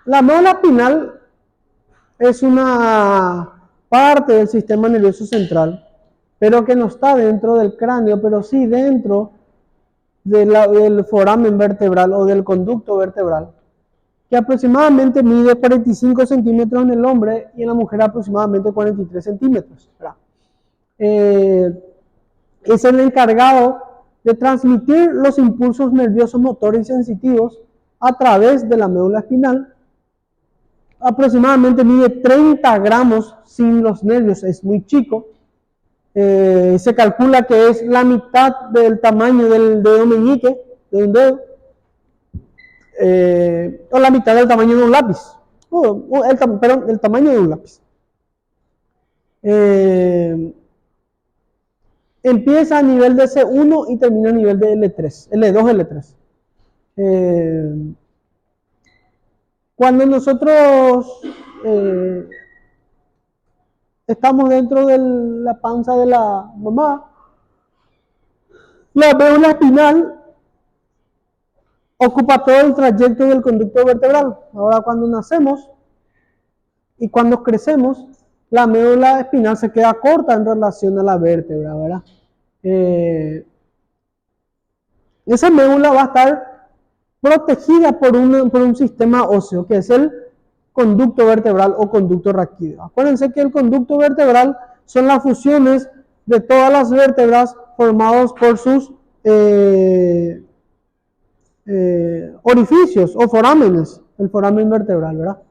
La médula espinal es una parte del sistema nervioso central, pero que no está dentro del cráneo, pero sí dentro del foramen vertebral o del conducto vertebral, que aproximadamente mide 45 centímetros en el hombre y en la mujer aproximadamente 43 centímetros. Es el encargado de transmitir los impulsos nerviosos motores y sensitivos a través de la médula espinal. Aproximadamente mide 30 gramos sin los nervios, es muy chico. Se calcula que es la mitad del tamaño del dedo meñique, de un dedo, o la mitad del tamaño de un lápiz, perdón, el tamaño de un lápiz. Empieza a nivel de C1 y termina a nivel de L3, L2, L3. Cuando nosotros estamos dentro de la panza de la mamá, la médula espinal ocupa todo el trayecto del conducto vertebral. Ahora cuando nacemos y cuando crecemos, la médula espinal se queda corta en relación a la vértebra, ¿verdad? Esa médula va a estar protegida por un sistema óseo, que es el conducto vertebral o conducto raquídeo. Acuérdense que el conducto vertebral son las fusiones de todas las vértebras formados por sus orificios o forámenes, el foramen vertebral, ¿verdad?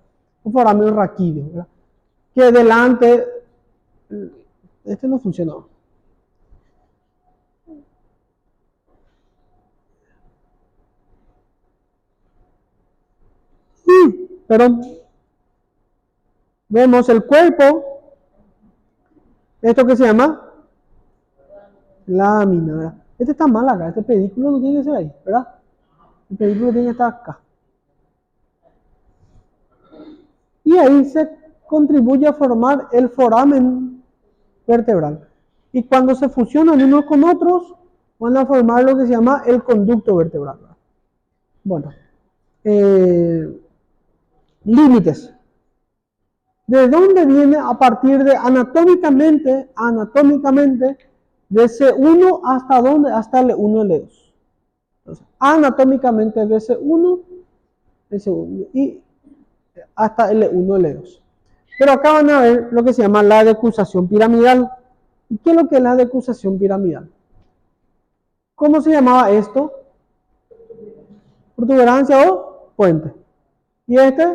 Un foramen raquídeo, ¿verdad? Que delante, este no funcionó. Perdón. Vemos el cuerpo, esto que se llama lámina, ¿verdad? Este está mal acá, este pedículo no tiene que ser ahí, ¿verdad? El pedículo tiene que estar acá. Y ahí se contribuye a formar el foramen vertebral. Y cuando se fusionan unos con otros, van a formar lo que se llama el conducto vertebral. Bueno, límites. ¿De dónde viene? A partir de anatómicamente, de C1 hasta dónde? Hasta L1, L2. Entonces, anatómicamente de C1, L2 y hasta L1, L2. Pero acá van a ver lo que se llama la decusación piramidal. ¿Y qué es lo que es la decusación piramidal? ¿Cómo se llamaba esto? Protuberancia o puente. ¿Y este?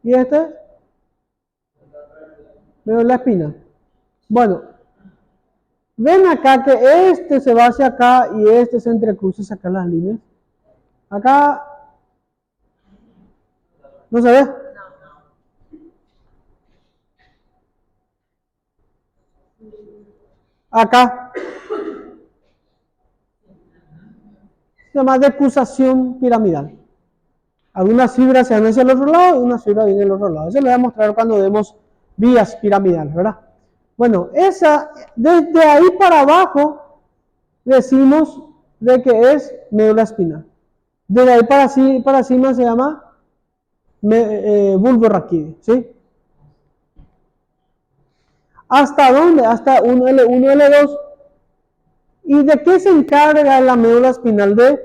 ¿Y este? Veo la espina. Bueno, ven acá que este se va hacia acá y este se entrecruza hacia acá las líneas. Acá, ¿no se ve? Acá. Se llama decusación piramidal. Algunas fibras se van hacia el otro lado y unas fibras vienen al otro lado. Eso lo voy a mostrar cuando vemos vías piramidales, ¿verdad? Bueno, esa, desde ahí para abajo, decimos de que es médula espinal. Desde ahí para encima se llama bulbo raquídeo, ¿sí? ¿Hasta dónde? Hasta 1L1, L2. ¿Y de qué se encarga la médula espinal? De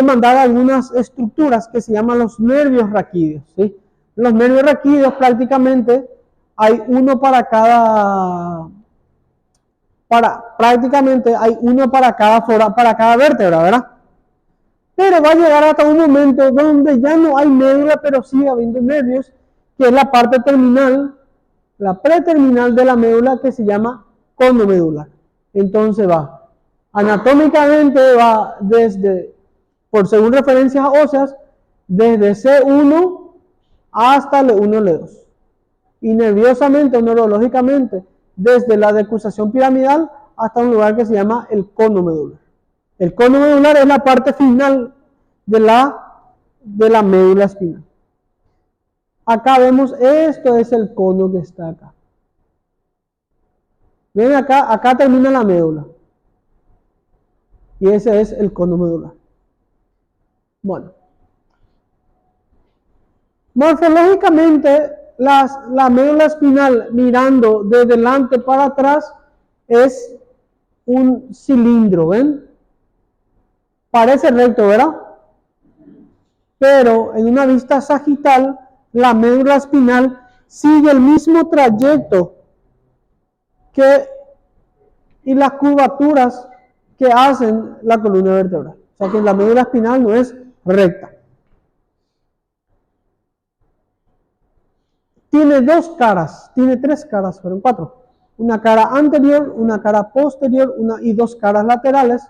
mandar algunas estructuras que se llaman los nervios raquídeos, ¿sí? Los nervios raquídeos prácticamente hay uno para cada, prácticamente hay uno para cada vértebra, ¿verdad? Pero va a llegar hasta un momento donde ya no hay médula, pero sigue habiendo nervios, que es la parte terminal, la preterminal de la médula, que se llama cono medular. Entonces va, anatómicamente va desde, según referencias óseas, desde C1 hasta L1, L2. Y nerviosamente o neurológicamente, desde la decusación piramidal hasta un lugar que se llama el cono medular. El cono medular es la parte final de la médula espinal. Acá vemos, esto es el cono que está acá. Ven acá, acá termina la médula. Y ese es el cono medular. Bueno. Morfológicamente, la médula espinal mirando de delante para atrás es un cilindro, ¿ven? Parece recto, ¿verdad? Pero en una vista sagital, la médula espinal sigue el mismo trayecto y las curvaturas que hacen la columna vertebral. O sea que la médula espinal no es recta. Tiene dos caras, tiene tres caras, fueron cuatro. Una cara anterior, una cara posterior, y dos caras laterales.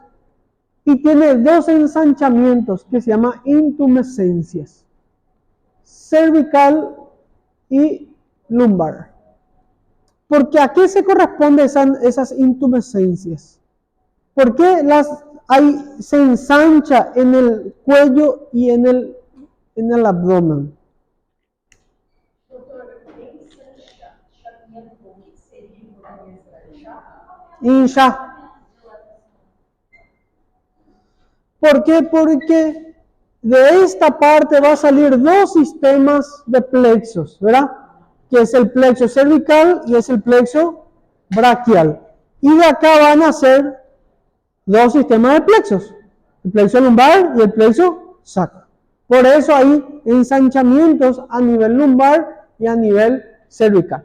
Y tiene dos ensanchamientos que se llaman intumescencias. Cervical y lumbar. Porque ¿a qué se corresponden esas intumescencias? ¿Por qué se ensancha en el cuello y en el abdomen? Hincha. ¿Por qué? Porque de esta parte va a salir dos sistemas de plexos, ¿verdad? Que es el plexo cervical y es el plexo braquial. Y de acá van a ser dos sistemas de plexos, el plexo lumbar y el plexo sacro. Por eso hay ensanchamientos a nivel lumbar y a nivel cervical.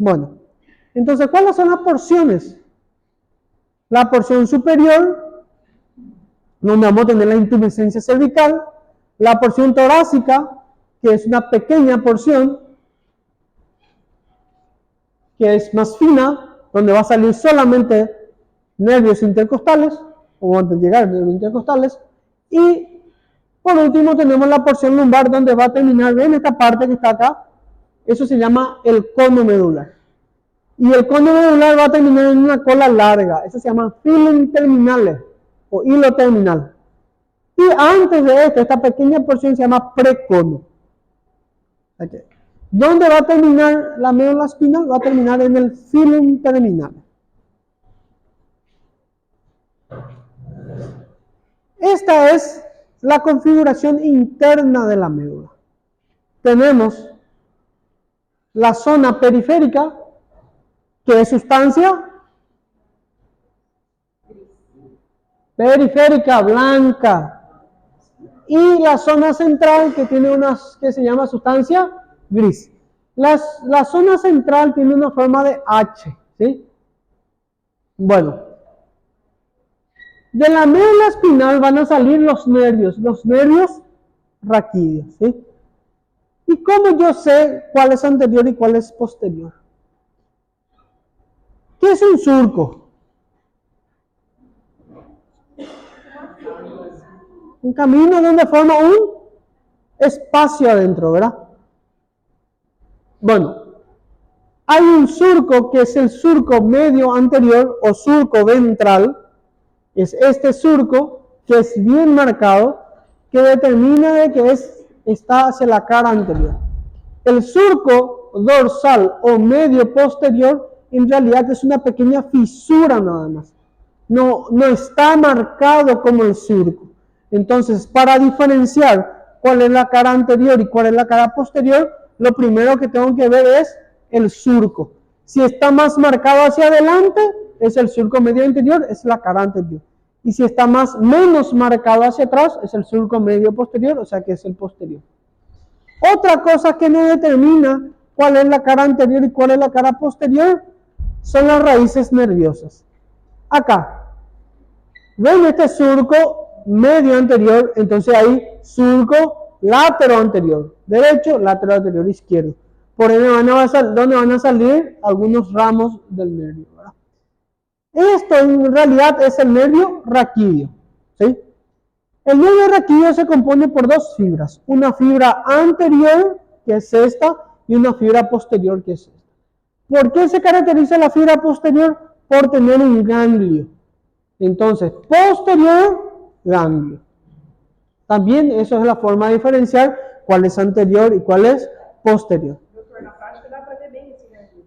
Bueno, entonces, ¿cuáles son las porciones? La porción superior, donde vamos a tener la intumescencia cervical, la porción torácica, que es una pequeña porción, que es más fina, donde va a salir solamente nervios intercostales, o antes de llegar nervios intercostales, y por último tenemos la porción lumbar, donde va a terminar en esta parte que está acá, eso se llama el cono medular. Y el cono medular va a terminar en una cola larga, eso se llama filum terminale, o hilo terminal. Y antes de esto, esta pequeña porción se llama precono. Okay. ¿Dónde va a terminar la médula espinal? Va a terminar en el filum terminal. Esta es la configuración interna de la médula. Tenemos la zona periférica, que es sustancia periférica blanca, y la zona central que se llama sustancia gris. La zona central tiene una forma de H, ¿sí? Bueno, de la médula espinal van a salir los nervios raquídeos, ¿sí? ¿Y cómo yo sé cuál es anterior y cuál es posterior? ¿Qué es un surco? Un camino donde forma un espacio adentro, ¿verdad? Bueno, hay un surco que es el surco medio anterior o surco ventral. Es este surco que es bien marcado, que determina de que está hacia la cara anterior. El surco dorsal o medio posterior en realidad es una pequeña fisura nada más. No está marcado como el surco. Entonces, para diferenciar cuál es la cara anterior y cuál es la cara posterior, lo primero que tengo que ver es el surco. Si está más marcado hacia adelante, es el surco medio anterior, es la cara anterior. Y si está menos marcado hacia atrás, es el surco medio posterior, o sea que es el posterior. Otra cosa que no determina cuál es la cara anterior y cuál es la cara posterior son las raíces nerviosas. Acá, ven este surco medio anterior, entonces hay surco látero anterior, derecho, látero anterior izquierdo. Por ende, ¿dónde van a salir algunos ramos del nervio? ¿Verdad? Esto en realidad es el nervio raquídeo, ¿sí? El nervio raquídeo se compone por dos fibras, una fibra anterior, que es esta, y una fibra posterior, que es esta. ¿Por qué se caracteriza la fibra posterior? Por tener un ganglio. Entonces, posterior, ganglio. También eso es la forma de diferenciar cuál es anterior y cuál es posterior. Doutor, na prática dá para ver bem esse ganglio.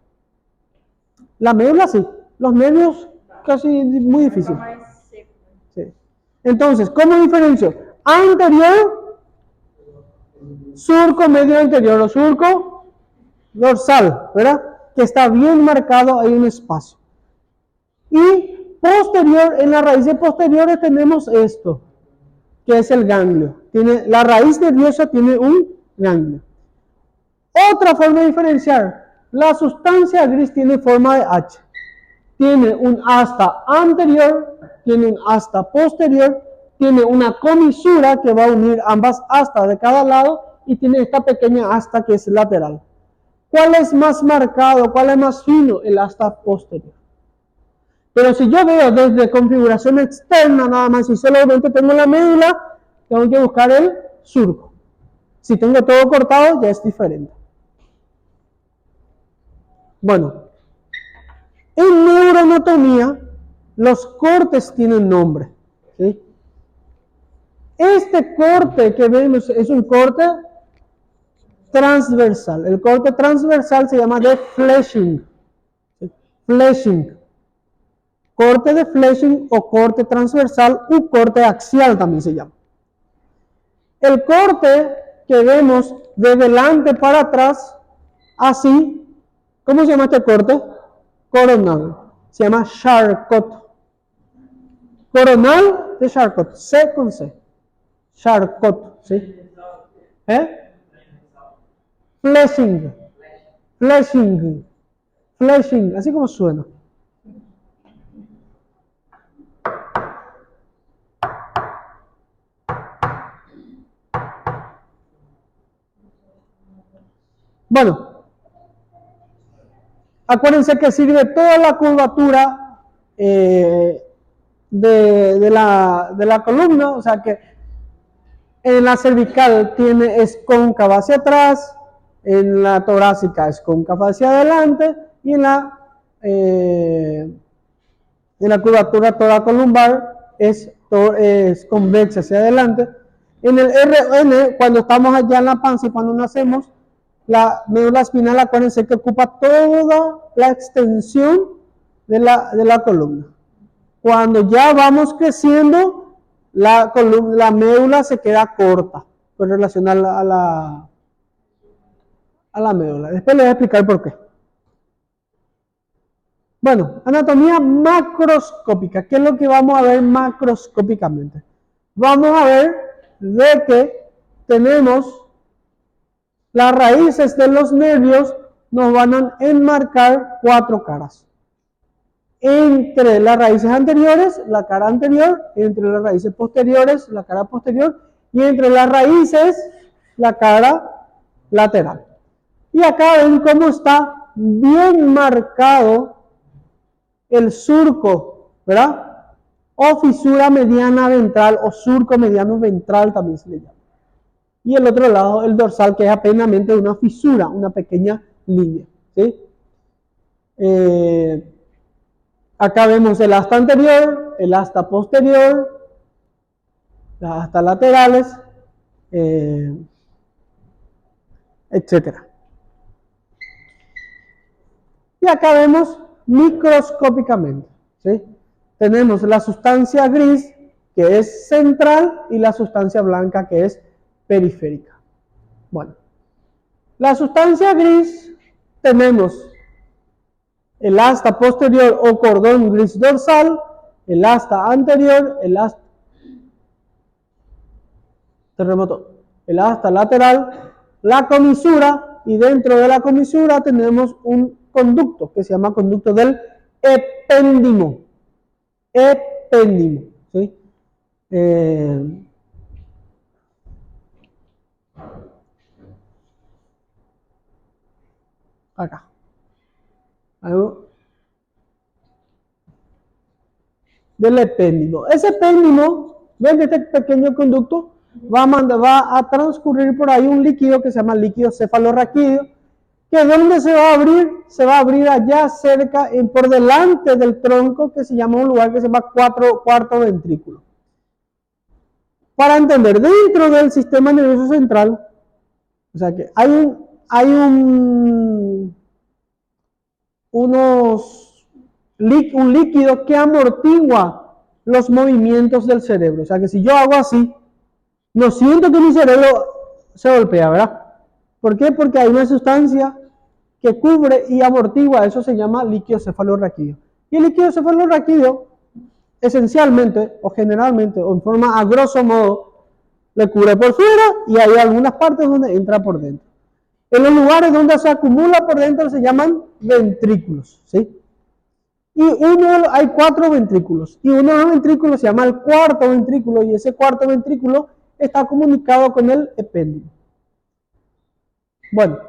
La médula sí, los nervios casi muy difícil. Mais seco. Sí. Entonces, ¿cómo diferencio? Anterior, surco medio anterior o surco dorsal, ¿verdad? Que está bien marcado, hay un espacio. Y posterior, en las raíces posteriores tenemos esto, que es el ganglio. La raíz nerviosa tiene un ganglio. Otra forma de diferenciar, la sustancia gris tiene forma de H. Tiene un asta anterior, tiene un asta posterior, tiene una comisura que va a unir ambas astas de cada lado y tiene esta pequeña asta que es lateral. ¿Cuál es más marcado? ¿Cuál es más fino? El asta posterior. Pero si yo veo desde configuración externa nada más y solamente tengo la médula, tengo que buscar el surco. Si tengo todo cortado ya es diferente. Bueno, en neuroanatomía los cortes tienen nombre, ¿sí? Este corte que vemos es un corte transversal. El corte transversal se llama de Fletching. Fletching. Corte de Fletching o corte transversal u corte axial también se llama. El corte que vemos de delante para atrás, así, ¿cómo se llama este corte? Coronal. Se llama Charcot. Coronal de Charcot. C con C. Charcot. ¿Sí? Fletching. Fletching. Fletching. Así como suena. Bueno, acuérdense que sirve toda la curvatura de la columna, o sea que en la cervical es cóncava hacia atrás, en la torácica es cóncava hacia adelante y en la curvatura toracolumbar es convexa hacia adelante. En el RN, cuando estamos allá en la panza y cuando nacemos, la médula espinal, acuérdense que ocupa toda la extensión de la columna. Cuando ya vamos creciendo, la médula se queda corta con relación a la médula. Después les voy a explicar por qué. Bueno, anatomía macroscópica. ¿Qué es lo que vamos a ver macroscópicamente? Vamos a ver de que tenemos las raíces de los nervios, nos van a enmarcar 4 caras. Entre las raíces anteriores, la cara anterior, entre las raíces posteriores, la cara posterior, y entre las raíces, la cara lateral. Y acá ven cómo está bien marcado el surco, ¿verdad? O fisura mediana ventral, o surco mediano ventral también se le llama. Y el otro lado, el dorsal, que es apenas una fisura, una pequeña línea, ¿sí? Acá vemos el asta anterior, el asta posterior, las astas laterales, etcétera. Y acá vemos microscópicamente, ¿sí? Tenemos la sustancia gris, que es central, y la sustancia blanca, que es periférica. Bueno, la sustancia gris, tenemos el asta posterior o cordón gris dorsal, el asta anterior, el asta lateral, la comisura, y dentro de la comisura tenemos un conducto que se llama conducto del epéndimo. Epéndimo, ¿sí? Acá. Del epéndimo. Ese epéndimo, ven este pequeño conducto, va a transcurrir por ahí un líquido que se llama líquido cefalorraquídeo, que donde se va a abrir allá cerca, por delante del tronco, que se llama un lugar que se llama cuarto ventrículo. Para entender, dentro del sistema nervioso central, o sea que hay un líquido que amortigua los movimientos del cerebro. O sea que si yo hago así, no siento que mi cerebro se golpea, ¿verdad? ¿Por qué? Porque hay una sustancia que cubre y amortigua, eso se llama líquido cefalorraquídeo. Y el líquido cefalorraquídeo, esencialmente, o generalmente, o en forma a grosso modo, le cubre por fuera y hay algunas partes donde entra por dentro. En los lugares donde se acumula por dentro se llaman ventrículos, ¿sí? Y hay 4 ventrículos, y uno de los ventrículos se llama el cuarto ventrículo, y ese cuarto ventrículo está comunicado con el epéndimo. Bueno,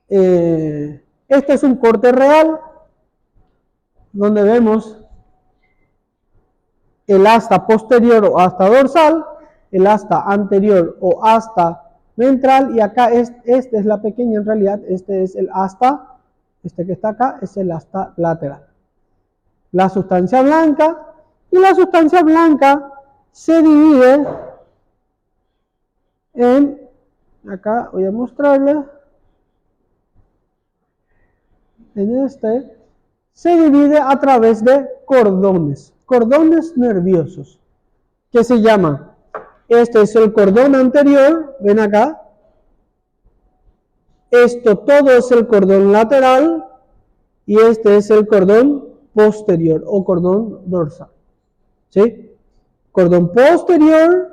este es un corte real, donde vemos el asta posterior o asta dorsal, el asta anterior o asta ventral, y acá este es la pequeña en realidad, este es el asta, este que está acá es el asta lateral. La sustancia blanca, y la sustancia blanca se divide en, acá voy a mostrarle, en este, se divide a través de cordones nerviosos, que se llama, este es el cordón anterior, ven acá, esto todo es el cordón lateral, y este es el cordón posterior o cordón dorsal, ¿sí? Cordón posterior,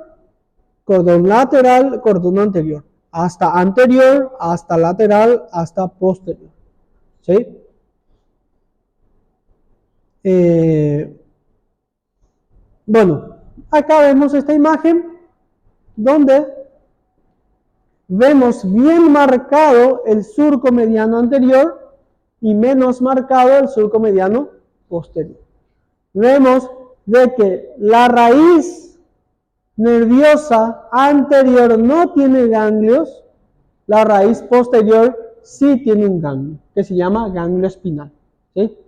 cordón lateral, cordón anterior, hasta anterior, hasta lateral, hasta posterior, ¿sí? Bueno, acá vemos esta imagen donde vemos bien marcado el surco mediano anterior y menos marcado el surco mediano posterior. Vemos de que la raíz nerviosa anterior no tiene ganglios, la raíz posterior sí tiene un ganglio, que se llama ganglio espinal, ¿sí?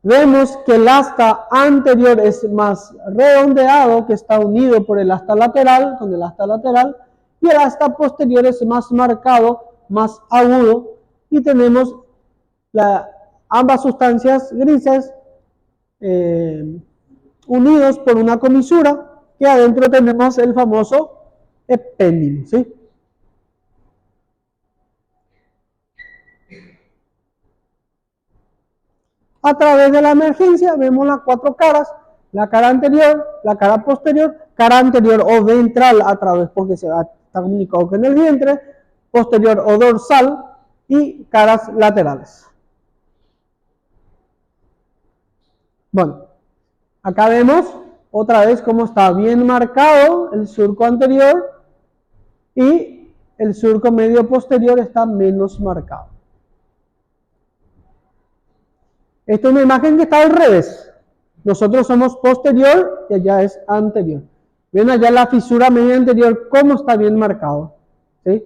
Vemos que el asta anterior es más redondeado, que está unido por el asta lateral, con el asta lateral, y el asta posterior es más marcado, más agudo, y tenemos ambas sustancias grises unidos por una comisura, que adentro tenemos el famoso epéndimo, ¿sí? A través de la emergencia vemos las 4 caras, la cara anterior, la cara posterior, cara anterior o ventral a través, porque está comunicado con el vientre, posterior o dorsal, y caras laterales. Bueno, acá vemos otra vez cómo está bien marcado el surco anterior y el surco medio posterior está menos marcado. Esta es una imagen que está al revés. Nosotros somos posterior y allá es anterior. Ven allá la fisura media anterior, cómo está bien marcado, ¿sí?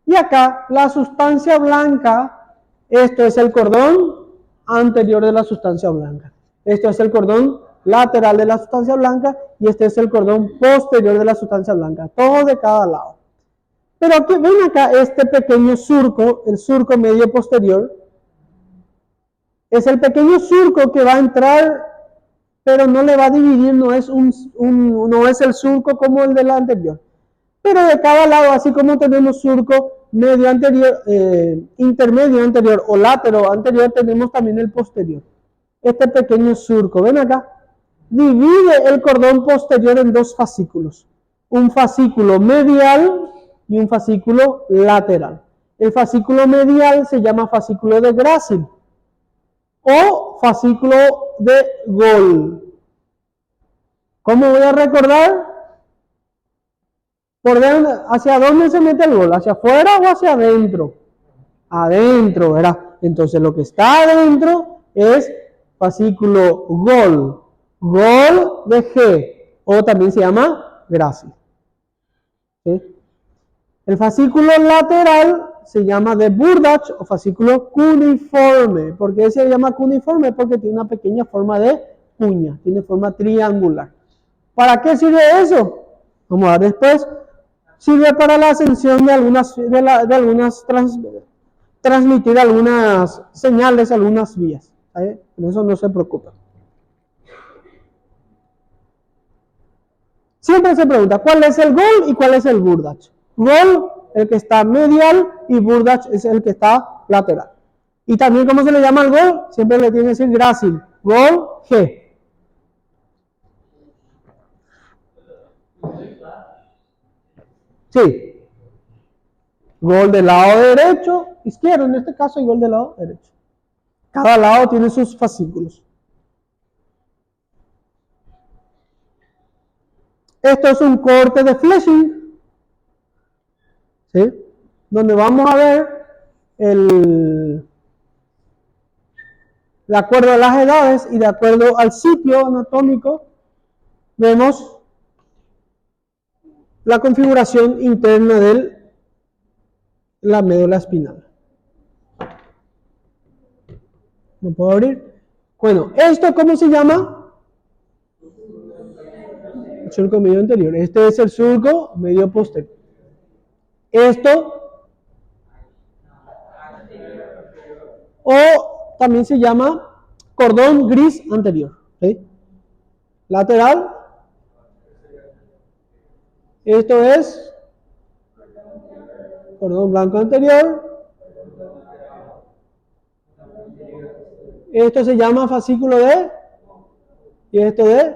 Y acá la sustancia blanca, esto es el cordón anterior de la sustancia blanca. Esto es el cordón lateral de la sustancia blanca y este es el cordón posterior de la sustancia blanca. Todo de cada lado. Pero aquí, ven acá este pequeño surco, el surco medio posterior. Es el pequeño surco que va a entrar, pero no le va a dividir, no es el surco como el del anterior. Pero de cada lado, así como tenemos surco medio anterior, intermedio anterior o lateral anterior, tenemos también el posterior. Este pequeño surco, ven acá, divide el cordón posterior en 2 fascículos. Un fascículo medial y un fascículo lateral. El fascículo medial se llama fascículo de Gracil o fascículo de Gol. ¿Cómo voy a recordar? ¿Hacia dónde se mete el Gol? ¿Hacia afuera o hacia adentro? Adentro, ¿verdad? Entonces lo que está adentro es fascículo Gol. Gol de G, o también se llama Gracil. ¿Sí? El fascículo lateral se llama de Burdach o fascículo cuneiforme. ¿Por qué se llama cuneiforme? Porque tiene una pequeña forma de cuña, tiene forma triangular. ¿Para qué sirve eso? Vamos a ver después. Sirve para la ascensión de transmitir algunas señales, algunas vías. ¿Sí? Con eso no se preocupen. Siempre se pregunta cuál es el gol y cuál es el burdach. Gol, el que está medial, y burdach es el que está lateral. Y también, ¿cómo se le llama al gol? Siempre le tiene que decir grácil. Gol, G. Sí. Gol del lado derecho, izquierdo, en este caso, y gol del lado derecho. Cada lado tiene sus fascículos. Esto es un corte de fleshing, ¿sí? Donde vamos a ver de acuerdo a las edades y de acuerdo al sitio anatómico, vemos la configuración interna de la médula espinal. ¿No puedo abrir? Bueno, ¿esto cómo se llama? El surco medio anterior. Este es el surco medio posterior. Esto, o también se llama cordón gris anterior. ¿Sí? Lateral. Esto es cordón blanco anterior. Esto se llama fascículo de, y esto de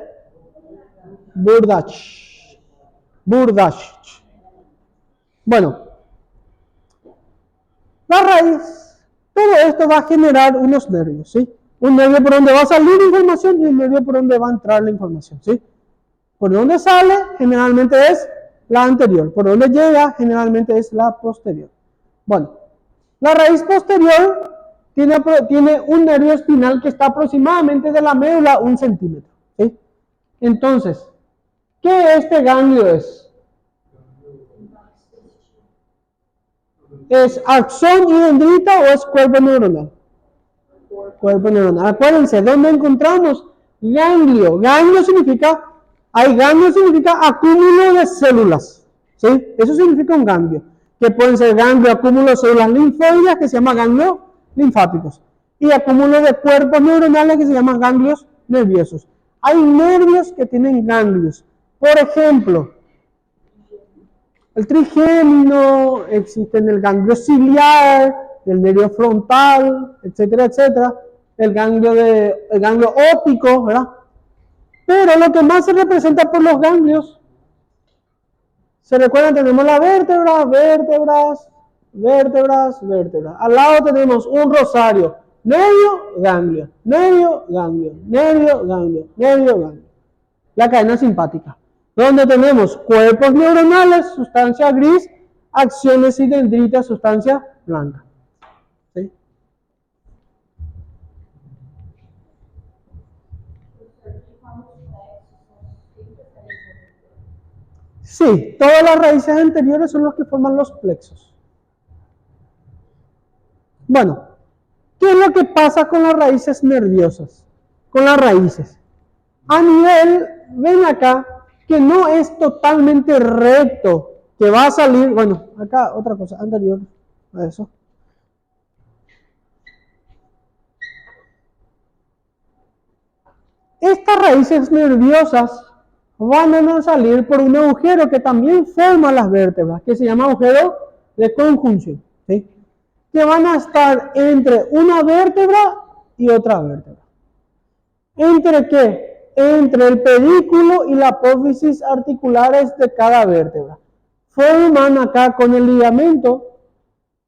burdach. Burdach. Bueno, la raíz, todo esto va a generar unos nervios, ¿sí? Un nervio por donde va a salir la información y un nervio por donde va a entrar la información, ¿sí? Por donde sale, generalmente es la anterior. Por donde llega, generalmente es la posterior. Bueno, la raíz posterior tiene un nervio espinal que está aproximadamente de la médula 1 centímetro, ¿sí? Entonces, ¿qué este ganglio es? ¿Es axón y dendrita o es cuerpo neuronal? Cuerpo neuronal. Acuérdense, ¿dónde encontramos? Ganglio. Ganglio significa acúmulo de células. ¿Sí? Eso significa un ganglio. Que pueden ser ganglio, acúmulo de células linfoides, que se llama ganglio linfáticos. Y acúmulo de cuerpos neuronales, que se llaman ganglios nerviosos. Hay nervios que tienen ganglios. Por ejemplo, el trigémino, existen el ganglio ciliar, el nervio frontal, etcétera, etcétera, el ganglio óptico, ¿verdad? Pero lo que más se representa por los ganglios, ¿se recuerdan? Tenemos la vértebra, vértebras, vértebras, vértebras. Al lado tenemos un rosario, nervio, ganglio, nervio, ganglio, nervio, ganglio, nervio, ganglio. La cadena simpática, donde tenemos cuerpos neuronales, sustancia gris, acciones y dendritas, sustancia blanca. ¿Sí? Sí, todas las raíces anteriores son las que forman los plexos. Bueno, ¿qué es lo que pasa con las raíces nerviosas? Con las raíces. A nivel, ven acá, que no es totalmente recto, que va a salir, bueno, acá otra cosa anterior a eso. Estas raíces nerviosas van a salir por un agujero que también forma las vértebras, que se llama agujero de conjunción, ¿sí? Que van a estar entre una vértebra y otra vértebra. ¿Entre qué? Entre el pedículo y la apófisis articulares de cada vértebra. Forman acá con el ligamento,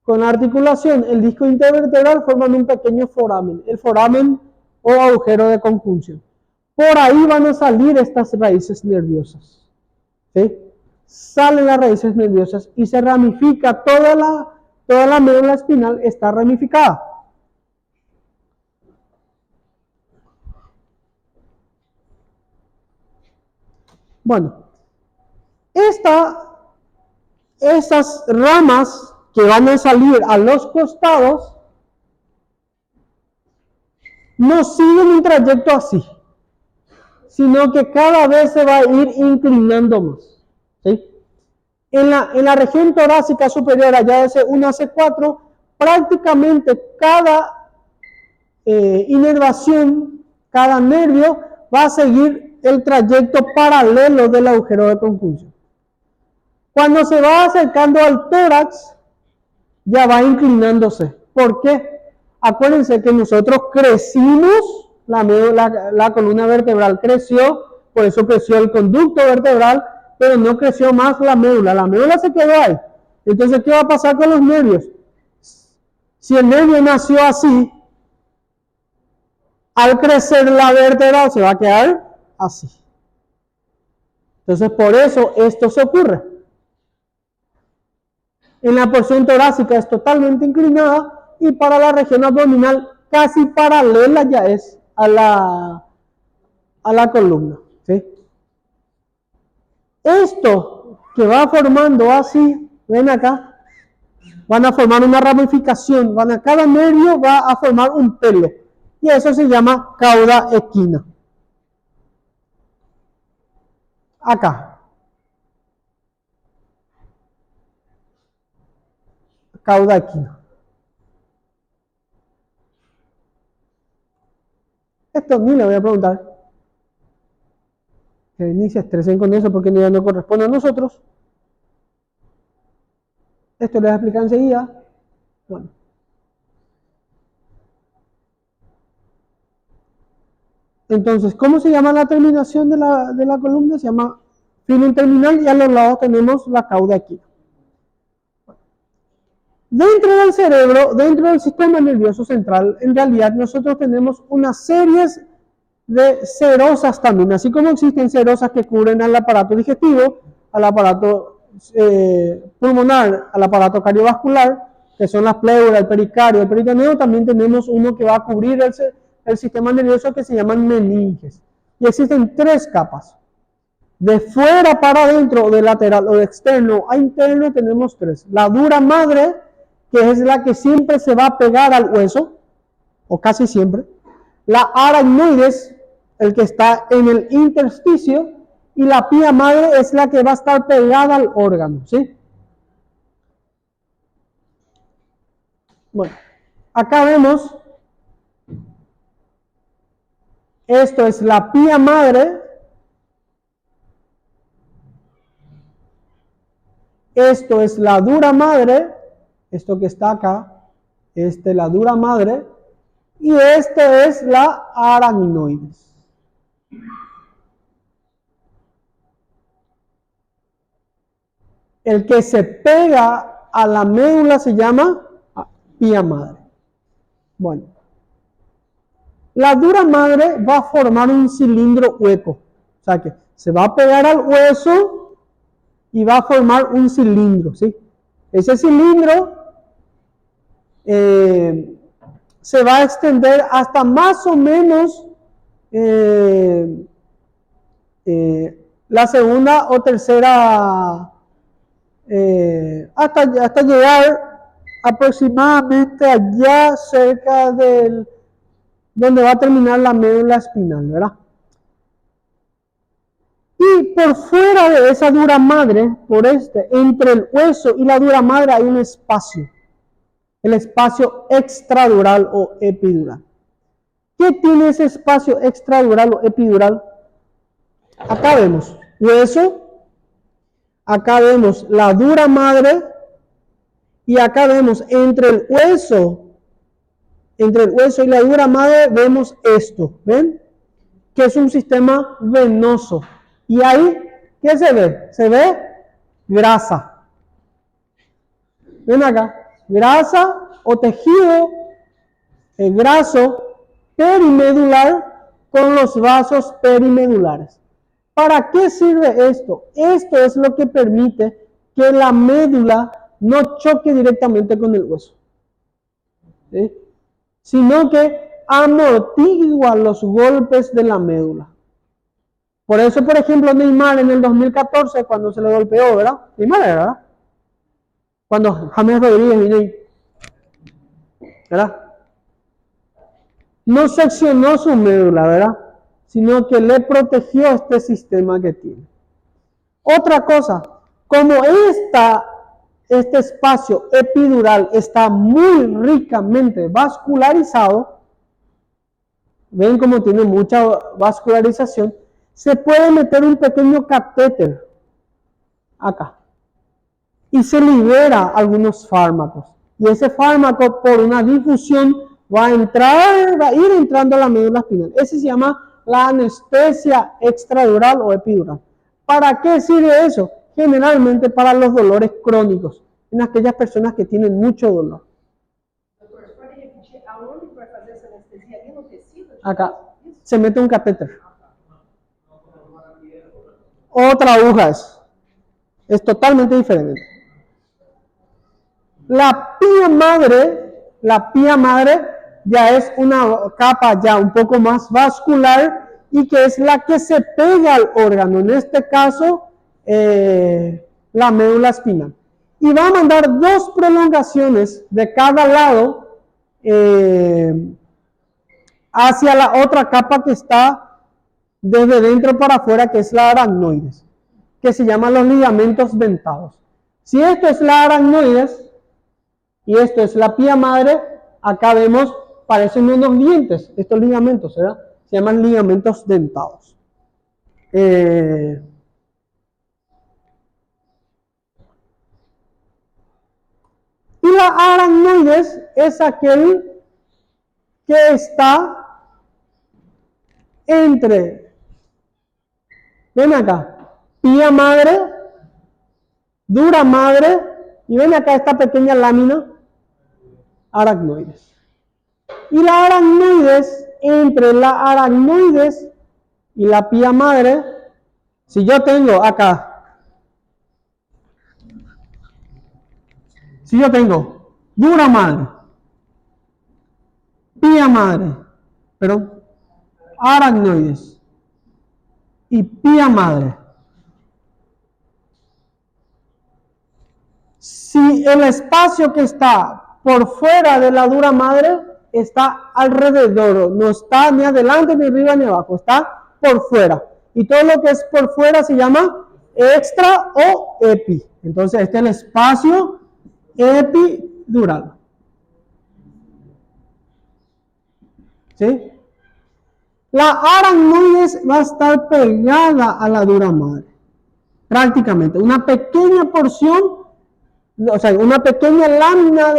con la articulación, el disco intervertebral, forman un pequeño foramen, el foramen o agujero de conjunción. Por ahí van a salir estas raíces nerviosas. ¿Sí? Salen las raíces nerviosas y se ramifica toda la médula espinal está ramificada. Bueno, estas ramas que van a salir a los costados no siguen un trayecto así, sino que cada vez se va a ir inclinando más. ¿Sí? En la región torácica superior, allá de C1 a C4, prácticamente cada inervación, cada nervio va a seguir el trayecto paralelo del agujero de conjunción. Cuando se va acercando al tórax, ya va inclinándose. ¿Por qué? Acuérdense que nosotros crecimos, la columna vertebral creció, por eso creció el conducto vertebral, pero no creció más la médula se quedó ahí. Entonces, ¿qué va a pasar con los nervios? Si el nervio nació así, al crecer la vértebra se va a quedar así. Entonces, por eso esto se ocurre. En la porción torácica es totalmente inclinada y para la región abdominal casi paralela ya es a la columna. ¿Sí? Esto que va formando así, ven acá, van a formar una ramificación, cada nervio va a formar un pelo y eso se llama cauda equina. Acá. Cauda equina. Esto ni le voy a preguntar. Que ni se estresen con eso porque ya no corresponde a nosotros. Esto les voy a explicar enseguida. Bueno. Entonces, ¿cómo se llama la terminación de la columna? Se llama filo terminal y a los lados tenemos la cauda equina. Dentro del cerebro, dentro del sistema nervioso central, en realidad nosotros tenemos una serie de serosas también, así como existen serosas que cubren al aparato digestivo, al aparato pulmonar, al aparato cardiovascular, que son las pleuras, el pericardio, el peritoneo, también tenemos uno que va a cubrir el sistema nervioso que se llaman meninges. Y existen 3 capas. De fuera para adentro, de lateral o de externo a interno, tenemos 3. La dura madre, que es la que siempre se va a pegar al hueso, o casi siempre. La aracnoides, el que está en el intersticio, y la pía madre es la que va a estar pegada al órgano, ¿sí? Bueno, acá vemos, esto es la pía madre, esto es la dura madre, esto que está acá, esta es la dura madre, y esta es la aracnoides. El que se pega a la médula se llama pía madre. Bueno, la dura madre va a formar un cilindro hueco, o sea que se va a pegar al hueso y va a formar un cilindro, ¿sí? Ese cilindro se va a extender hasta más o menos la segunda o tercera, hasta llegar aproximadamente allá cerca del donde va a terminar la médula espinal, ¿verdad? Y por fuera de esa dura madre, entre el hueso y la dura madre hay un espacio, el espacio extradural o epidural. ¿Qué tiene ese espacio extradural o epidural? Acá vemos hueso, acá vemos la dura madre y acá vemos entre el hueso y la dura madre vemos esto, ¿ven? Que es un sistema venoso. Y ahí, ¿qué se ve? Se ve grasa. Ven acá, grasa o tejido graso perimedular con los vasos perimedulares. ¿Para qué sirve esto? Esto es lo que permite que la médula no choque directamente con el hueso, ¿sí? Sino que amortigua los golpes de la médula. Por eso, por ejemplo, Neymar en el 2014, cuando se le golpeó, ¿verdad? Neymar era, ¿verdad? Cuando James Rodríguez vino ahí, ¿verdad? No seccionó su médula, ¿verdad? Sino que le protegió este sistema que tiene. Otra cosa, como este espacio epidural está muy ricamente vascularizado, ven cómo tiene mucha vascularización, se puede meter un pequeño catéter acá y se libera algunos fármacos. Y ese fármaco, por una difusión, va a ir entrando a la médula espinal. Ese se llama la anestesia extradural o epidural. ¿Para qué sirve eso? Generalmente para los dolores crónicos, en aquellas personas que tienen mucho dolor. Doutor, você pode repetir aonde que vai fazer essa anestesia? Ali no tecido? Acá se mete un catéter. Otra aguja es totalmente diferente. La pía madre ya es una capa ya un poco más vascular y que es la que se pega al órgano, en este caso la médula espinal. Y va a mandar dos prolongaciones de cada lado hacia la otra capa que está desde dentro para afuera, que es la aracnoides, que se llaman los ligamentos dentados. Si esto es la aracnoides y esto es la pía madre, acá vemos, parecen unos dientes, estos ligamentos, ¿verdad? Se llaman ligamentos dentados. Y la aracnoides es aquel que está entre, ven acá, pía madre, dura madre, y ven acá esta pequeña lámina, aracnoides. Y la aracnoides, entre la aracnoides y la pía madre, si yo tengo acá, si yo tengo dura madre, pía madre, pero aracnoides y pía madre, si el espacio que está por fuera de la dura madre está alrededor, no está ni adelante, ni arriba, ni abajo, está por fuera. Y todo lo que es por fuera se llama extra o epi. Entonces este es el espacio epidural. ¿Sí? La aracnoides va a estar pegada a la dura madre, prácticamente. Una pequeña porción, o sea, una pequeña lámina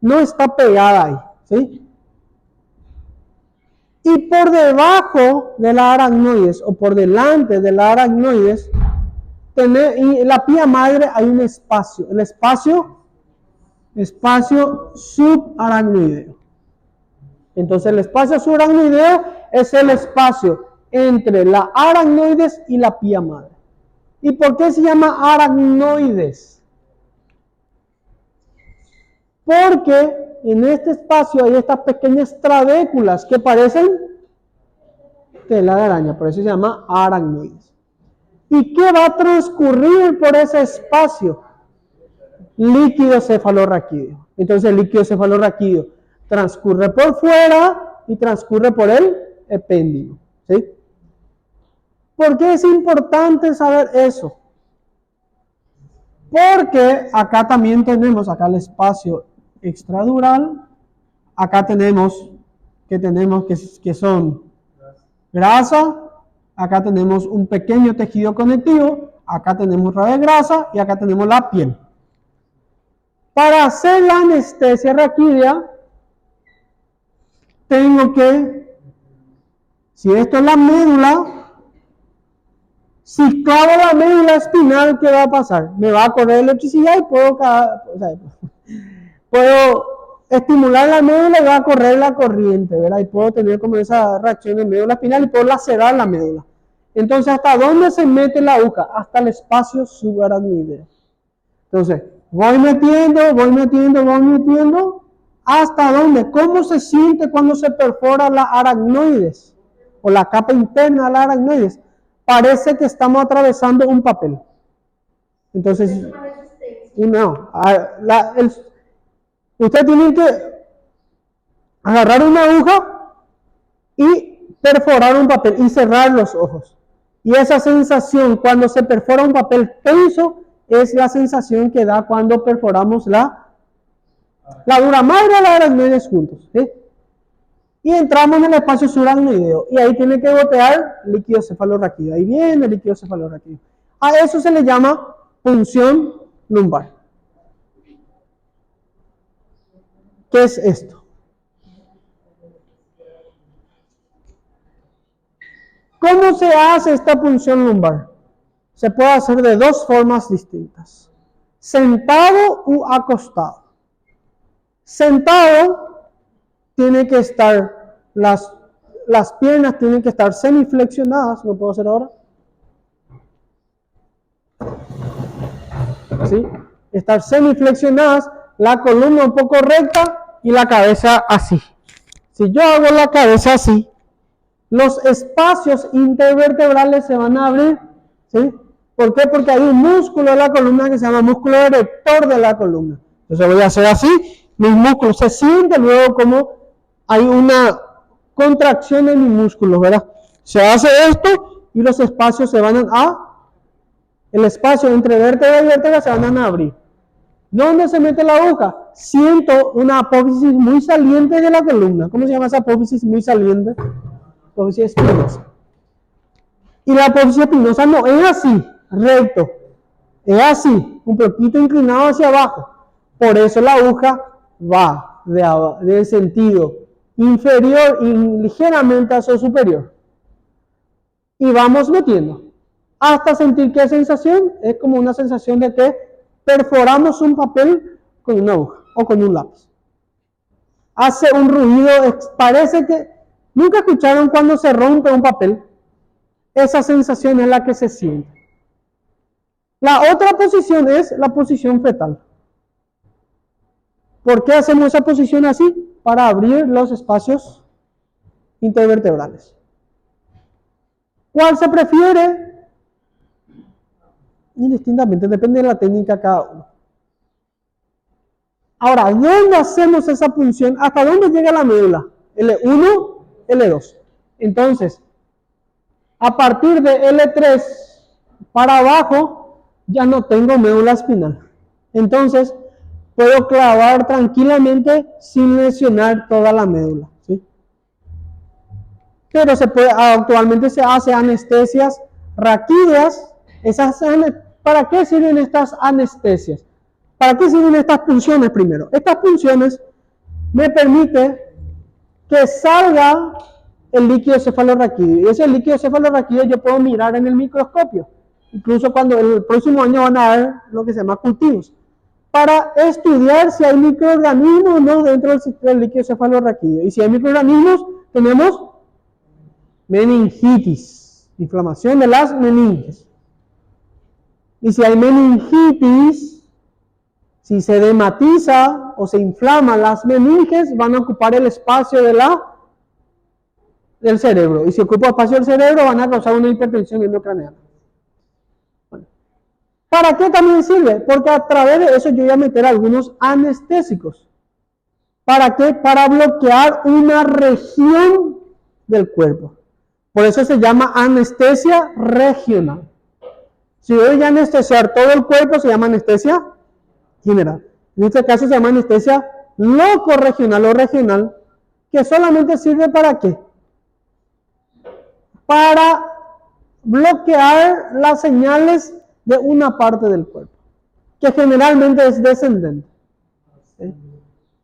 no está pegada ahí, ¿sí? Y por debajo de la aracnoides o por delante de la aracnoides, en la pía madre hay un espacio, el espacio subaracnoideo. Entonces el espacio subaracnoideo es el espacio entre la aracnoides y la pía madre. ¿Y por qué se llama aracnoides? Porque en este espacio hay estas pequeñas trabéculas que parecen tela de araña, por eso se llama aracnoides. ¿Y qué va a transcurrir por ese espacio? Líquido cefalorraquídeo. Entonces el líquido cefalorraquídeo transcurre por fuera y transcurre por el epéndigo. ¿Sí? ¿Por qué es importante saber eso? Porque acá también tenemos acá el espacio extradural, acá tenemos que son grasa, acá tenemos un pequeño tejido conectivo, acá tenemos red de grasa y acá tenemos la piel. Para hacer la anestesia raquídea, tengo que, si esto es la médula, si clavo la médula espinal, ¿qué va a pasar? Me va a correr electricidad y puedo estimular la médula y va a correr la corriente, ¿verdad? Y puedo tener como esa reacción en médula espinal y puedo lacerar la médula. Entonces, ¿hasta dónde se mete la aguja? Hasta el espacio subaracnoideo. Entonces, voy metiendo, ¿hasta dónde? ¿Cómo se siente cuando se perfora la aracnoides? O la capa interna de la aracnoides. Parece que estamos atravesando un papel. Entonces, no, usted tiene que agarrar una aguja y perforar un papel y cerrar los ojos. Y esa sensación cuando se perfora un papel tenso es la sensación que da cuando perforamos la dura madre y la aracnoides juntos. ¿Sí? y entramos en el espacio subaracnoideo y ahí tiene que gotear líquido cefalorraquídeo. Ahí viene el líquido cefalorraquídeo. A eso se le llama punción lumbar. ¿Qué es esto? ¿Cómo se hace esta punción lumbar? Se puede hacer de dos formas distintas. Sentado u acostado. Sentado tiene que estar, las piernas tienen que estar semiflexionadas, ¿lo puedo hacer ahora? ¿Sí? Estar semiflexionadas, la columna un poco recta y la cabeza así. Si yo hago la cabeza así, los espacios intervertebrales se van a abrir, ¿sí? ¿Por qué? Porque hay un músculo de la columna que se llama músculo erector de la columna. Entonces voy a hacer así, mis músculos se sienten luego como hay una contracción en mis músculos, ¿verdad? Se hace esto y los espacios se van el espacio entre vértebra y vértebra se van a abrir. ¿Dónde se mete la aguja? Siento una apófisis muy saliente de la columna. ¿Cómo se llama esa apófisis muy saliente? Apófisis espinosa. Y la apófisis espinosa no es así, recto. Es así, un poquito inclinado hacia abajo. Por eso la aguja va del sentido inferior y ligeramente hacia superior. Y vamos metiendo. Hasta sentir qué sensación, es como una sensación de que perforamos un papel con una aguja o con un lápiz. Hace un ruido, parece que, ¿nunca escucharon cuando se rompe un papel? Esa sensación es la que se siente. La otra posición es la posición fetal. ¿Por qué hacemos esa posición así? Para abrir los espacios intervertebrales. ¿Cuál se prefiere? Indistintamente, depende de la técnica cada uno. Ahora, ¿dónde hacemos esa punción? ¿Hasta dónde llega la médula? L1, L2. Entonces, a partir de L3 para abajo, ya no tengo médula espinal. Entonces, puedo clavar tranquilamente sin lesionar toda la médula, ¿sí? Pero actualmente se hace anestesias raquídeas. ¿Para qué sirven estas anestesias? ¿Para qué sirven estas punciones primero? Estas punciones me permiten que salga el líquido cefalorraquídeo. Y ese líquido cefalorraquídeo yo puedo mirar en el microscopio. Incluso cuando el próximo año van a ver lo que se llama cultivos. Para estudiar si hay microorganismos o no dentro del líquido cefalorraquídeo. Y si hay microorganismos, tenemos meningitis, inflamación de las meninges. Y si hay meningitis, si se dematiza o se inflaman las meninges, van a ocupar el espacio del cerebro. Y si ocupa el espacio del cerebro, van a causar una hipertensión endocraneal. Bueno. ¿Para qué también sirve? Porque a través de eso yo voy a meter algunos anestésicos. ¿Para qué? Para bloquear una región del cuerpo. Por eso se llama anestesia regional. Si voy a anestesiar todo el cuerpo, se llama anestesia general. En este caso se llama anestesia locorregional o regional, que solamente sirve ¿para qué? Para bloquear las señales de una parte del cuerpo, que generalmente es descendente. ¿Sí?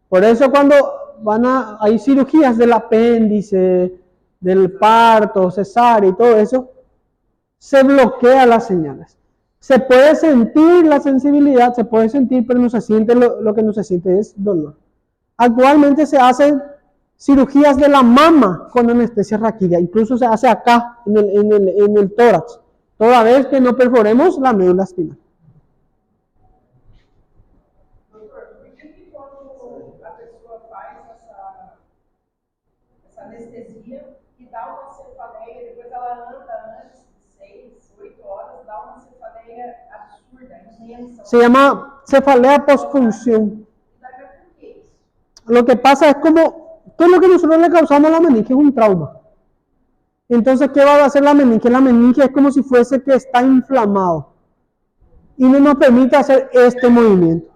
Por eso cuando hay cirugías del apéndice, del parto, cesárea y todo eso, se bloquea las señales. Se puede sentir la sensibilidad, se puede sentir, pero no se siente, lo que no se siente es dolor. Actualmente se hacen cirugías de la mama con anestesia raquídea, incluso se hace acá, en el tórax, toda vez que no perforemos la médula espinal. Doutor, por que quando a pessoa faz essa anestesia e dá uma cefaleia, depois ela anda antes de 6, 8 horas, dá uma cefaleia absurda, imensa? Se llama cefalea postpunción. Lo que pasa es como, ¿qué es lo que nosotros le causamos a la meninge? Es un trauma. Entonces, ¿qué va a hacer la meninge? La meninge es como si fuese que está inflamado y no nos permite hacer este movimiento.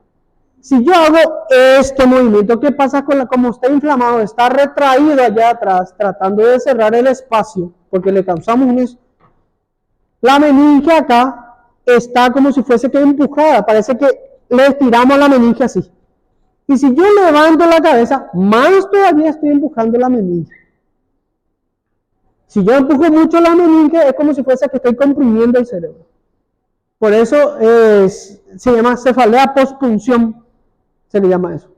Si yo hago este movimiento, ¿qué pasa con como está inflamado? Está retraído allá atrás, tratando de cerrar el espacio, porque le causamos un... La meninge acá está como si fuese que empujada, parece que le estiramos la meninge así. Y si yo levanto la cabeza, más todavía estoy empujando la meninge. Si yo empujo mucho la meninge, es como si fuese que estoy comprimiendo el cerebro. Por eso se llama cefalea postpunción, se le llama eso.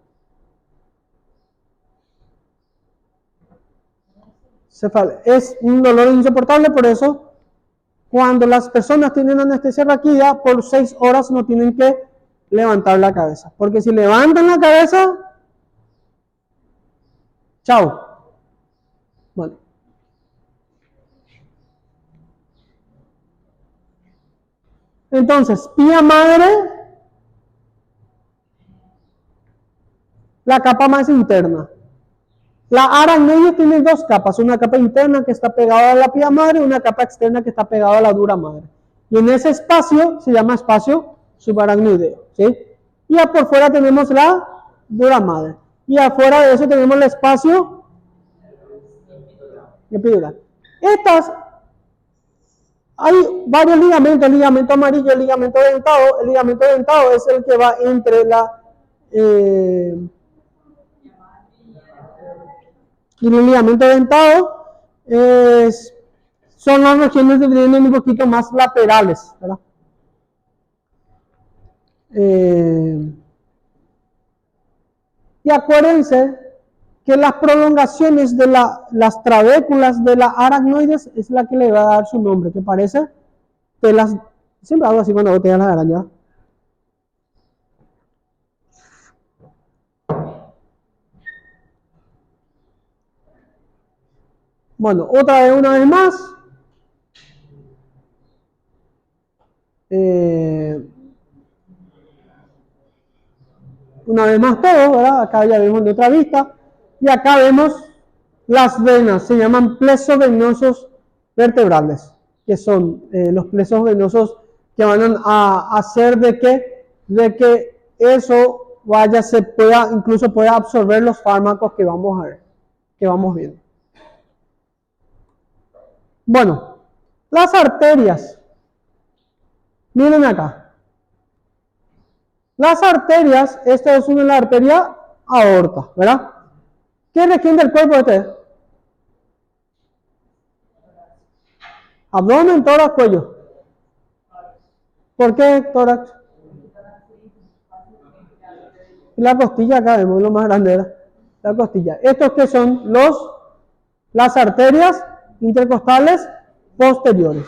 Es un dolor insoportable, por eso cuando las personas tienen anestesia raquídea, por 6 horas no tienen que levantar la cabeza. Porque si levantan la cabeza, chao. Bueno. Entonces, pía madre, la capa más interna. La aracnoide tiene dos capas, una capa interna que está pegada a la pía madre y una capa externa que está pegada a la dura madre. Y en ese espacio se llama espacio subaracnoideo, ¿sí? Y por fuera tenemos la dura madre. Y afuera de eso tenemos el espacio epidural. Hay varios ligamentos, el ligamento amarillo, el ligamento dentado. El ligamento dentado es el que va entre la... y el ligamento dentado son las regiones de un poquito más laterales, ¿verdad? Y acuérdense que las prolongaciones de las trabéculas de la aracnoides es la que le va a dar su nombre, que parece que las... Siempre hago así cuando botea las arañas. Bueno, una vez más. Una vez más todo, ¿verdad? Acá ya vemos de otra vista. Y acá vemos las venas, se llaman plexos venosos vertebrales, que son los plexos venosos que van a hacer de que eso incluso pueda absorber los fármacos que vamos a ver, que vamos viendo. Bueno, las arterias. Miren acá. Las arterias, esta es una arteria aorta, ¿verdad? ¿Qué región del cuerpo es este? Abdomen, tórax, cuello. ¿Por qué tórax? Y la costilla acá vemos lo más grande, ¿verdad? La costilla. ¿Estos qué son? Las arterias intercostales posteriores.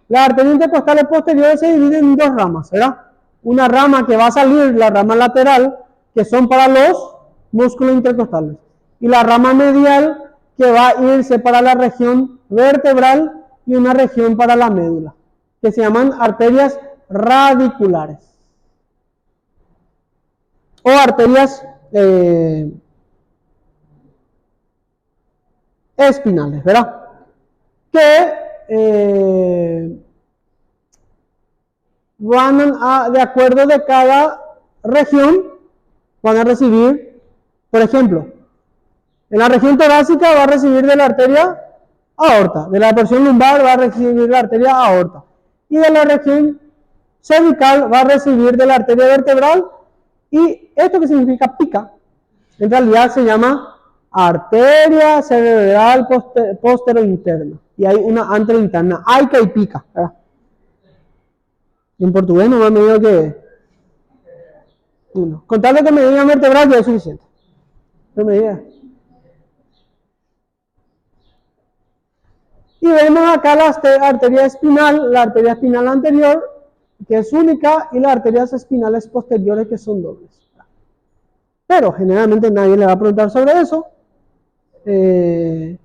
Las arterias intercostales posteriores se dividen en dos ramas, ¿verdad? Una rama que va a salir, la rama lateral, que son para los músculos intercostales. Y la rama medial, que va a irse para la región vertebral y una región para la médula, que se llaman arterias radiculares. O arterias espinales, ¿verdad? Que de acuerdo de cada región, van a recibir, por ejemplo, en la región torácica va a recibir de la arteria aorta, de la porción lumbar va a recibir la arteria aorta, y de la región cervical va a recibir de la arteria vertebral, y esto que significa pica, en realidad se llama arteria cerebral postero-interna, y hay una anterointerna, aica y pica, ¿verdad? En portugués no me digo que uno. Con tal de que me digan vertebral ya es suficiente. No me diga. Y vemos acá la arteria espinal anterior, que es única, y las arterias espinales posteriores, que son dobles. Pero generalmente nadie le va a preguntar sobre eso. Me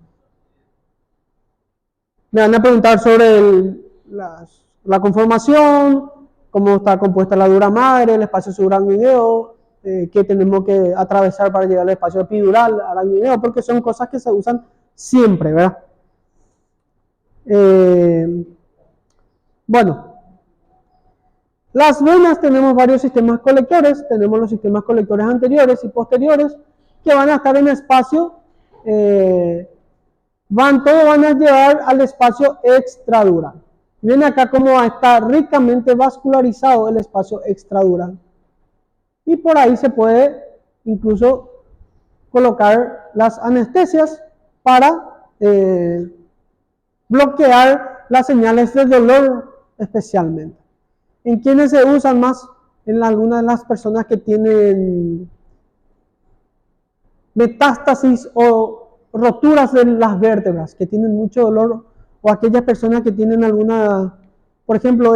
van a preguntar sobre la conformación, cómo está compuesta la dura madre, el espacio subaracnoideo, qué tenemos que atravesar para llegar al espacio epidural, aracnoideo, porque son cosas que se usan siempre, ¿verdad? Bueno, Las venas tenemos varios sistemas colectores, tenemos los sistemas colectores anteriores y posteriores que van a estar en espacio, todos van a llevar al espacio extradural. Ven acá cómo está ricamente vascularizado el espacio extradural. Y por ahí se puede incluso colocar las anestesias para bloquear las señales de dolor especialmente. ¿En quiénes se usan más? En algunas de las personas que tienen metástasis o roturas de las vértebras, que tienen mucho dolor, o aquellas personas que tienen alguna, por ejemplo,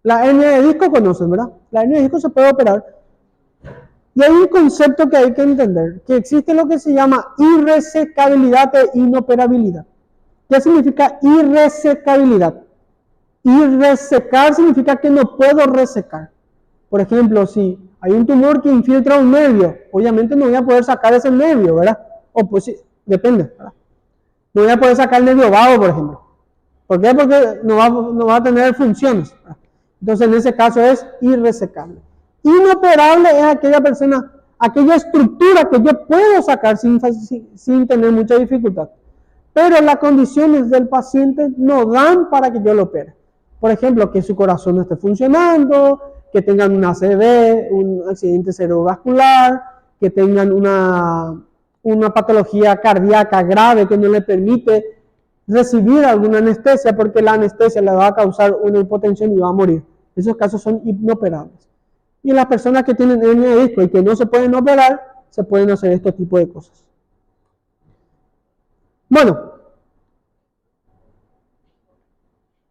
la hernia de disco conocen, ¿verdad? La hernia de disco se puede operar. Y hay un concepto que hay que entender, que existe lo que se llama irresecabilidad e inoperabilidad. ¿Qué significa irresecabilidad? Irresecar significa que no puedo resecar. Por ejemplo, si hay un tumor que infiltra un nervio, obviamente no voy a poder sacar ese nervio, ¿verdad? O pues sí, depende, ¿verdad? No voy a poder sacar el nervio vago, por ejemplo. ¿Por qué? Porque no va a tener funciones, ¿verdad? Entonces, en ese caso es irresecable. Inoperable es aquella estructura que yo puedo sacar sin tener mucha dificultad. Pero las condiciones del paciente no dan para que yo lo opere. Por ejemplo, que su corazón no esté funcionando, que tengan una ACV, un accidente cerebrovascular, que tengan una patología cardíaca grave que no le permite recibir alguna anestesia porque la anestesia le va a causar una hipotensión y va a morir. Esos casos son inoperables. Y las personas que tienen hernia de disco y que no se pueden operar, se pueden hacer este tipo de cosas. Bueno,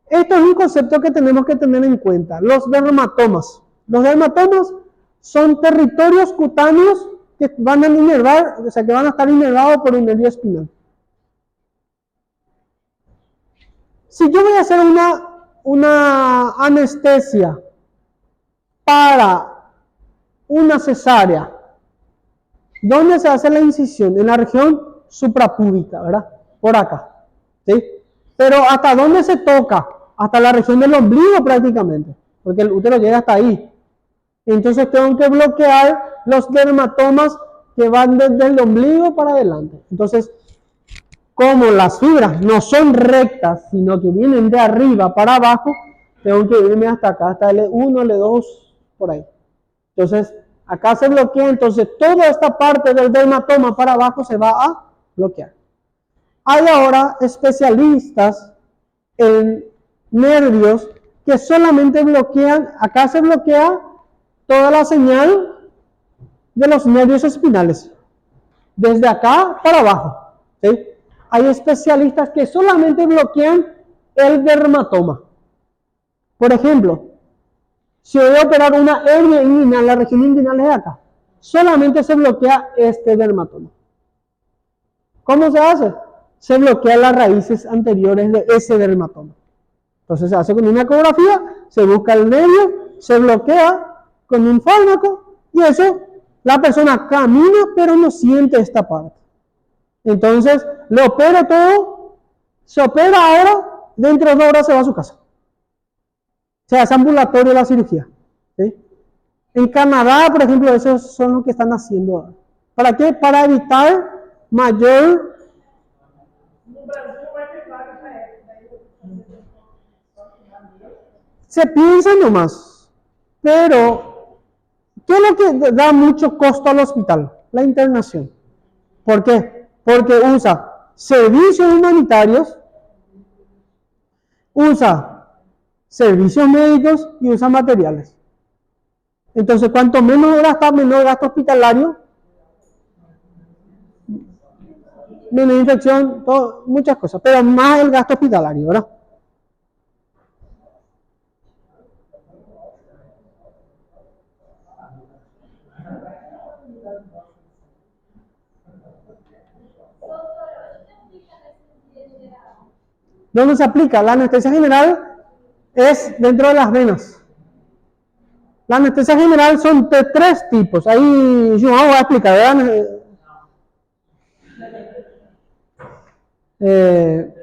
esto es un concepto que tenemos que tener en cuenta. Los dermatomas. Los dermatomas son territorios cutáneos que van a inervar, o sea, que van a estar inervados por un nervio espinal. Si yo voy a hacer una anestesia para una cesárea, ¿dónde se hace la incisión? En la región suprapúbica, ¿verdad? Por acá, ¿sí? Pero ¿hasta dónde se toca? Hasta la región del ombligo prácticamente, porque el útero llega hasta ahí. Entonces tengo que bloquear los dermatomas que van desde el ombligo para adelante. Entonces, como las fibras no son rectas, sino que vienen de arriba para abajo, tengo que irme hasta acá, hasta L1, L2, por ahí. Entonces, acá se bloquea, entonces toda esta parte del dermatoma para abajo se va a bloquear. Hay ahora especialistas en nervios que solamente bloquean, acá se bloquea toda la señal de los nervios espinales, desde acá para abajo, ¿sí? Hay especialistas que solamente bloquean el dermatoma. Por ejemplo, si voy a operar una hernia inguinal, la región inguinal es de acá, solamente se bloquea este dermatoma. ¿Cómo se hace? Se bloquean las raíces anteriores de ese dermatoma. Entonces se hace con una ecografía, se busca el nervio, se bloquea con un fármaco y eso, la persona camina pero no siente esta parte. Entonces le opera todo, se opera ahora, dentro de 2 horas se va a su casa. O sea, es ambulatorio la cirugía, ¿sí? En Canadá, por ejemplo, esos son los que están haciendo ahora. ¿Para qué? Para evitar mayor... Se piensa nomás, pero ¿qué es lo que da mucho costo al hospital? La internación. ¿Por qué? Porque usa servicios humanitarios, usa servicios médicos y usa materiales. Entonces, cuanto menos menor gasto hospitalario, menos infección, muchas cosas, pero más el gasto hospitalario, ¿verdad? ¿Dónde se aplica? La anestesia general es dentro de las venas. La anestesia general son de 3 tipos. Ahí yo voy a explicar, ¿verdad?